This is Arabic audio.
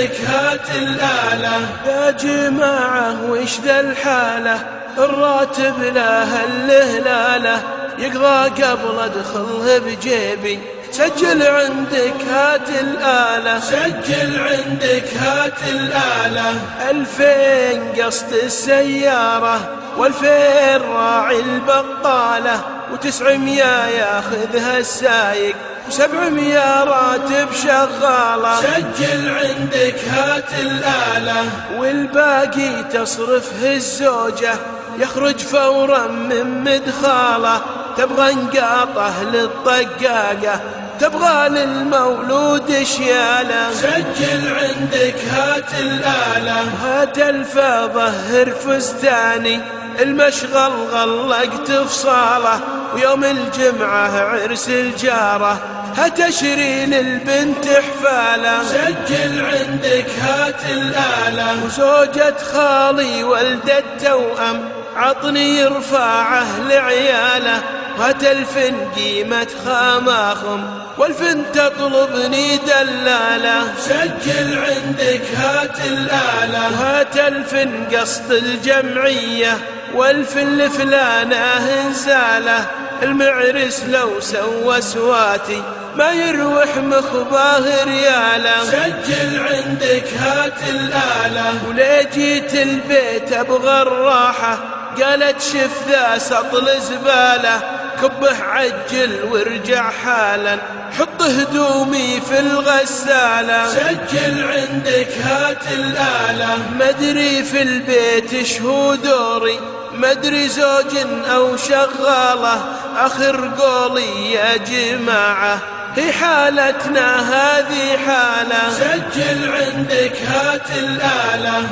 عندك هات الآلة. يا جماعة وش ذا الحالة، الراتب لا هالهلالة يقضى قبل ادخله بجيبي. سجل عندك هات الآلة، سجل عندك هات الآلة. 2000 قسط السيارة، و2000 راعي البقالة، و900 ياخذها السايق، و700 راتب شغالة. سجل عندك هات الآلة. والباقي تصرفه الزوجة، يخرج فورا من مدخاله. تبغى نقاطه للطقاقة، تبغى للمولود شياله. سجل عندك هات الآلة. هات الفا ظهر فستاني، المشغل غلقت فصاله، ويوم الجمعة عرس الجارة هتشري للبنت حفاله. سجل عندك هات الآلة. وزوجة خالي ولد التوأم عطني يرفعه لعياله. وهات 1000 قيمة خاماخم، و1000 تطلبني دلالة. سجل عندك هات الآلة. وهات 1000 قسط الجمعية، و1000 لفلانه انزاله. المعرس لو سوى سواتي ما يروح مخباه رياله. سجل عندك هات الآلة. وليه جيت البيت ابغى الراحة، قالت شف ذا سطل زبالة، كبه عجل وارجع حالا، حط هدومي في الغسالة. سجل عندك هات الآلة. مدري في البيت شهو دوري، مدري زوج أو شغالة، آخر قولي يا جماعة هي حالتنا هذه حالة. سجل عندك هات الآلة.